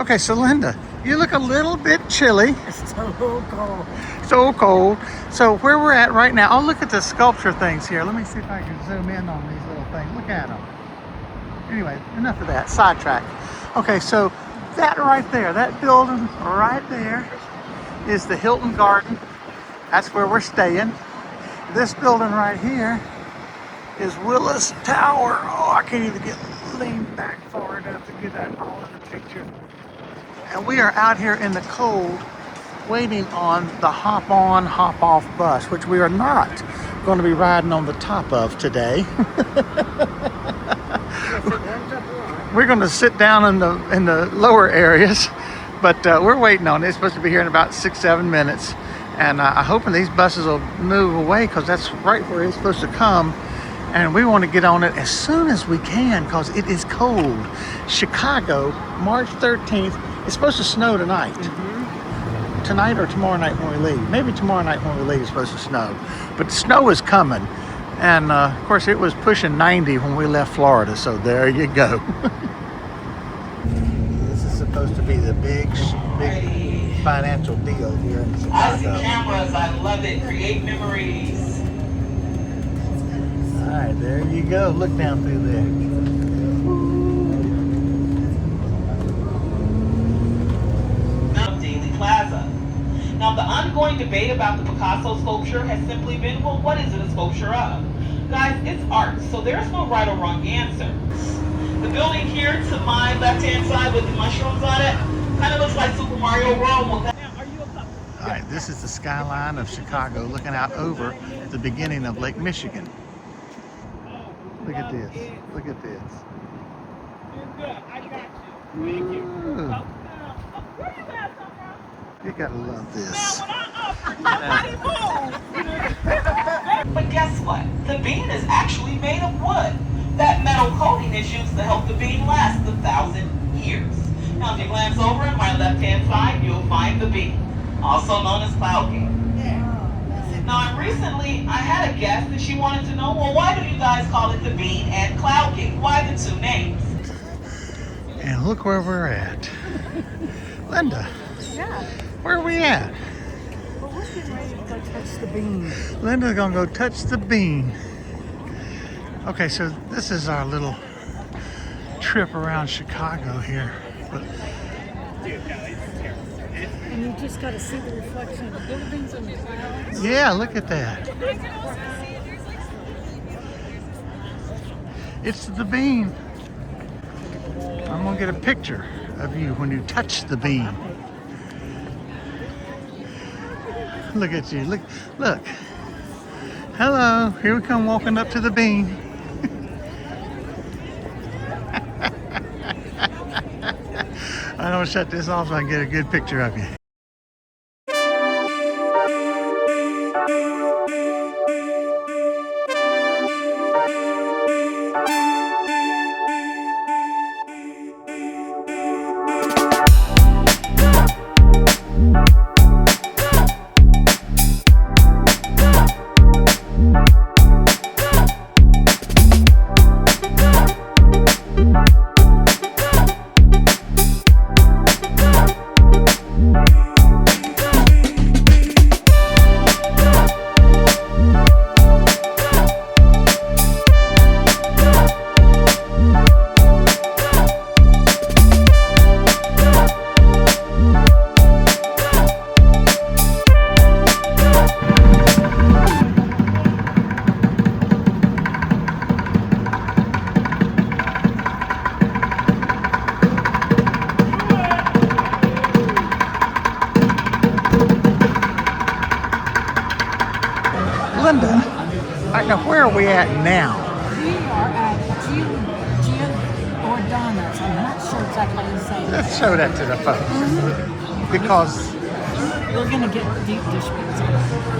Okay, so Linda, you look a little bit chilly. It's so cold. So cold. So where we're at right now, oh, look at the sculpture things here. Let me see if I can zoom in on these little things. Look at them. Anyway, enough of that. Sidetrack. Okay, so that right there, that building right there is the Hilton Garden. That's where we're staying. This building right here is Willis Tower. Oh, I can't even lean back far enough to get that all in the picture. And we are out here in the cold waiting on the hop on, hop off bus, which we are not going to be riding on the top of today. We're going to sit down in the lower areas, but we're waiting on it. It's supposed to be here in about 6-7 minutes. And I'm hoping these buses will move away because that's right where it's supposed to come. And we want to get on it as soon as we can because it is cold. Chicago, March 13th. It's supposed to snow tonight. Tonight or tomorrow night when we leave. Maybe tomorrow night when we leave it's supposed to snow. But the snow is coming. And of course it was pushing 90 when we left Florida. So there you go. This is supposed to be the big financial deal here in Chicago. I see cameras. I love it. Create memories. All right, there you go. Look down through there. Plaza. Now, the ongoing debate about the Picasso sculpture has simply been, well, what is it a sculpture of? Guys, it's art, so there's no right or wrong answer. The building here to my left-hand side with the mushrooms on it kind of looks like Super Mario World. All right, this is the skyline of Chicago looking out over the beginning of Lake Michigan. Look at this. Look at this. I got you. Thank you. Ooh. You gotta love this. But guess what? The bean is actually made of wood. That metal coating is used to help the bean last 1,000 years. Now, if you glance over on my left-hand side, you'll find the bean, also known as cloud gate. Now, recently, I had a guest and she wanted to know, well, why do you guys call it the bean and cloud gate? Why the two names? And look where we're at. Linda. Yeah. Where are we at? Well, we're getting ready to go touch the bean. Linda's gonna go touch the bean. Okay, so this is our little trip around Chicago here. But And you just got to see the reflection of the buildings and the clouds. yeah, look at that. It's the bean. I'm gonna get a picture of you when you touch the bean. Look at you. Look. Hello. Here we come walking up to the bean. I'm gonna shut this off so I can get a good picture of you. Linda, all right, now where are we at now? We are at Giordano's. I'm not sure exactly how you say it. Let's show that to the folks. Because We're going to get deep dish pizza.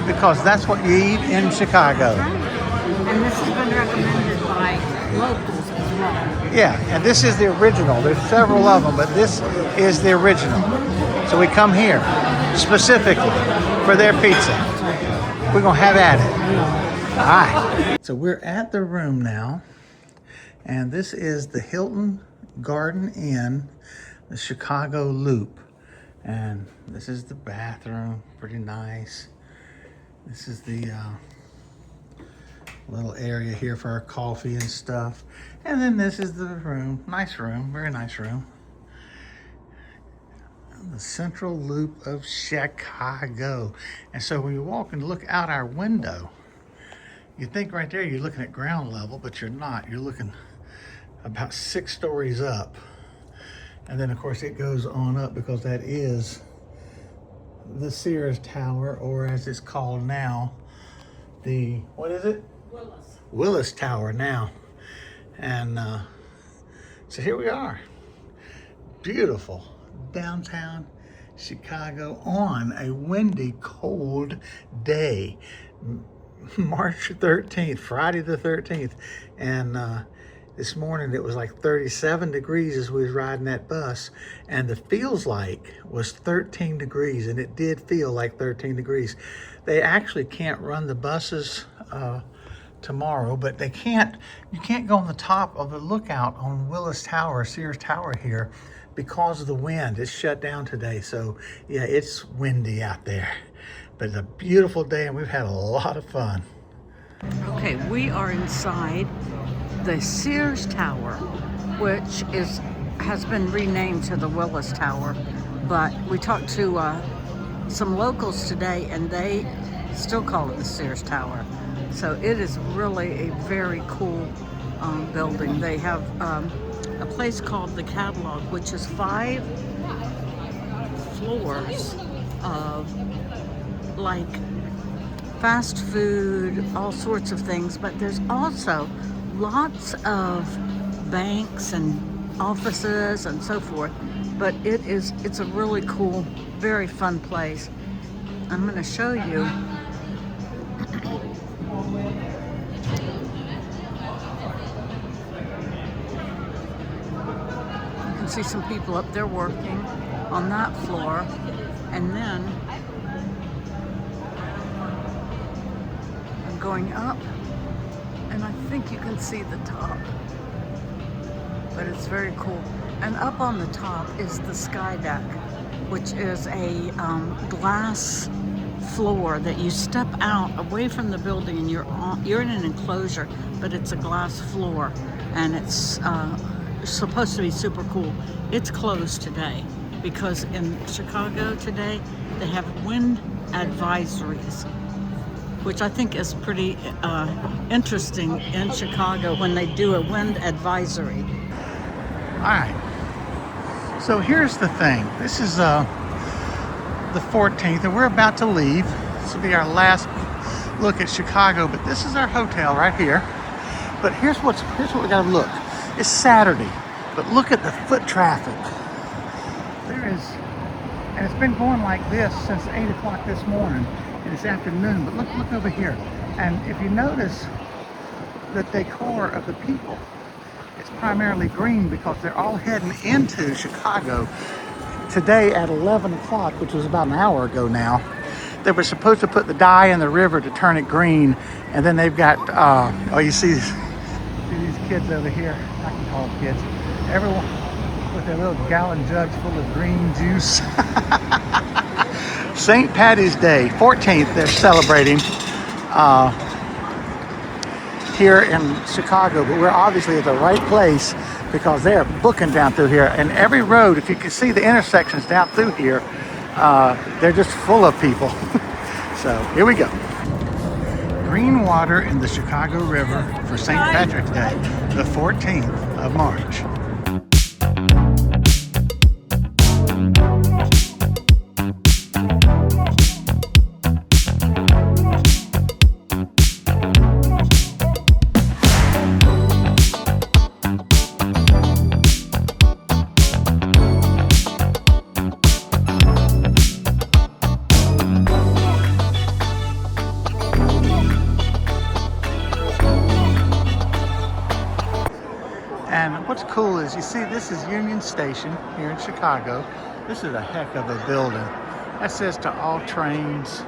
because that's what you eat in Chicago. And this has been recommended by locals as well. Yeah, and this is the original. There's several of them, but this is the original. So we come here specifically for their pizza. We're gonna have at it. All right. So we're at the room now, and this is the Hilton Garden Inn the Chicago Loop. And this is the bathroom, pretty nice. This is the little area here for our coffee and stuff. And then this is the room, nice room, very nice room. The Central Loop of Chicago. And so when you walk and look out our window, you think right there you're looking at ground level, but you're not. You're looking about 6 stories up. And then of course it goes on up because that is the Sears Tower, or as it's called now, the, what is it? Willis Tower now. And so here we are. Beautiful downtown Chicago on a windy, cold day. March 13th, Friday the 13th. And this morning it was like 37 degrees as we was riding that bus, and the feels like was 13 degrees, and it did feel like 13 degrees. They actually can't run the buses tomorrow, but you can't go on the top of the lookout on Willis Tower, Sears Tower here, because of the wind. It's shut down today. So yeah, it's windy out there, but it's a beautiful day and we've had a lot of fun. Okay, we are inside the Sears Tower, which has been renamed to the Willis Tower, but we talked to some locals today and they still call it the Sears Tower. So it is really a very cool building. They have a place called the Catalog, which is 5 floors of like fast food, all sorts of things, but there's also lots of banks and offices and so forth. But it's a really cool, very fun place. I'm going to show you. You can see some people up there working on that floor, and then I'm going up, and I think you can see the top, but it's very cool. And up on the top is the sky deck, which is a glass floor that you step out away from the building, and you're in an enclosure, but it's a glass floor, and it's supposed to be super cool. It's closed today because in Chicago today they have wind advisories, which I think is pretty interesting in Chicago when they do a wind advisory. All right, so here's the thing. This is the 14th, and we're about to leave. This will be our last look at Chicago, but this is our hotel right here. But here's what we gotta look. It's Saturday, but look at the foot traffic. There is, and it's been going like this since 8 o'clock this morning, and it's afternoon, but look over here. And if you notice the decor of the people, it's primarily green because they're all heading into Chicago today at 11 o'clock, which was about an hour ago now. They were supposed to put the dye in the river to turn it green, and then they've got, oh, you see these kids over here, I can call them kids, everyone with their little gallon jugs full of green juice. St. Patty's Day, 14th, they're celebrating here in Chicago, but we're obviously at the right place because they're booking down through here. And every road, if you can see the intersections down through here, they're just full of people. So here we go. Green water in the Chicago River for St. Patrick's Day, the 14th of March. And what's cool is, you see, this is Union Station here in Chicago. This is a heck of a building. That says to all trains,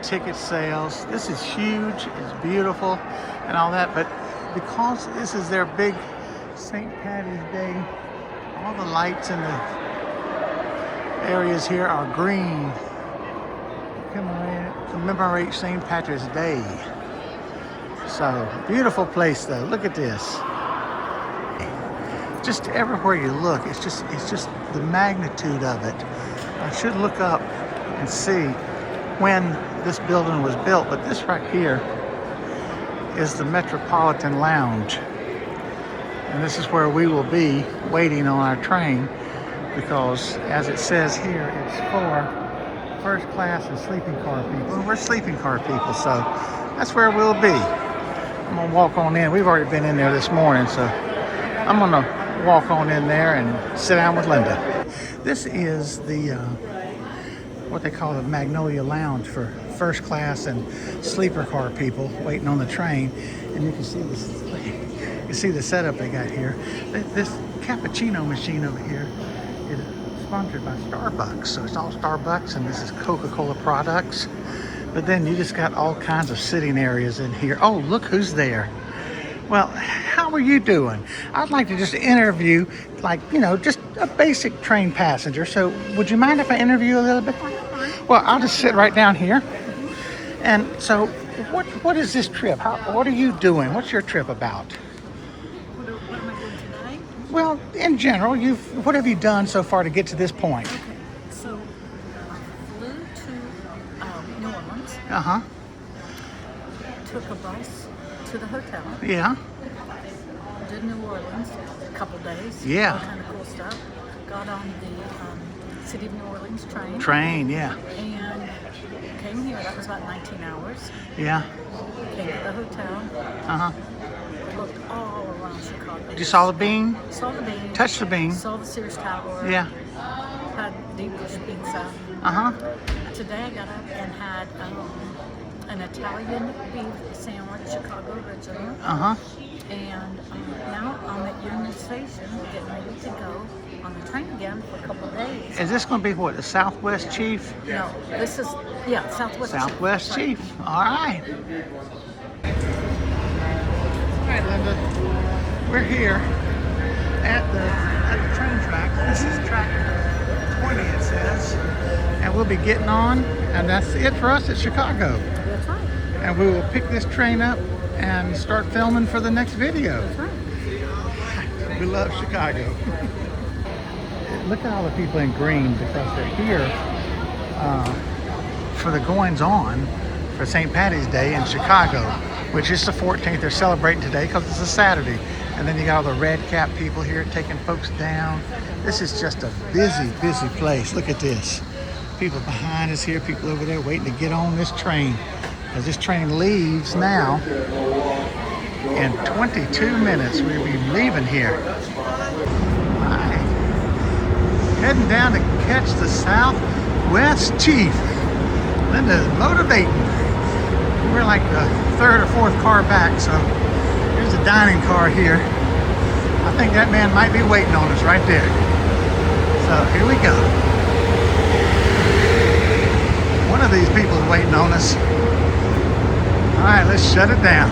ticket sales. This is huge, it's beautiful and all that, but because this is their big St. Patty's Day All the lights in the areas here are green. Commemorate St. Patrick's Day. So, beautiful place though. Look at this. Just everywhere you look, it's just the magnitude of it. I should look up and see when this building was built, but this right here is the Metropolitan Lounge. And this is where we will be waiting on our train, because as it says here, it's for first class and sleeping car people. And we're sleeping car people, so that's where we'll be. I'm gonna walk on in. We've already been in there this morning, so I'm gonna walk on in there and sit down with Linda. This is the what they call the Magnolia Lounge for first class and sleeper car people waiting on the train. And you can see this. You see the setup they got here. This cappuccino machine over here is sponsored by Starbucks, so it's all Starbucks, and this is Coca-Cola products. But then you just got all kinds of sitting areas in here. Oh, look who's there. Well, how are you doing? I'd like to just interview, like, you know, just a basic train passenger. So would you mind if I interview a little bit? Well, I'll just sit right down here. And so what is this trip? What are you doing? What's your trip about? What am I doing today? Well, in general, what have you done so far to get to this point? Okay, so I flew to New Orleans. Uh-huh. Took a bus to the hotel. Yeah. Did New Orleans a couple days. Yeah. All kind of cool stuff. Got on the City of New Orleans train. Train, yeah. And came here. That was about 19 hours. Yeah. Came to the hotel. Uh-huh. Looked all around Chicago. You saw the bean? Saw the bean. Touched the bean? Saw the Sears Tower. Yeah. Had deep dish pizza. Uh-huh. Today I got up and had an Italian beef sandwich, Chicago original. Uh-huh. And now I'm at Union Station getting ready to go on the train again for a couple of days. Is this going to be what, the Southwest Chief? No, this is, Southwest. Southwest Chief. All right. All right, Linda. We're here at the train track. This is track 20, it says. And we'll be getting on, and that's it for us at Chicago. That's right. And we will pick this train up and start filming for the next video. That's right. We love Chicago. Look at all the people in green, because they're here for the goings on for St. Patty's Day in Chicago, which is the 14th. They're celebrating today because it's a Saturday. And then you got all the red cap people here taking folks down. This is just a busy, busy place. Look at this. People behind us here, people over there waiting to get on this train. As this train leaves now, in 22 minutes we'll be leaving here. Right. Heading down to catch the Southwest Chief. Linda's motivating. We're like the third or fourth car back, so here's a dining car here. I think that man might be waiting on us right there. So here we go. One of these people is waiting on us. All right, let's shut it down.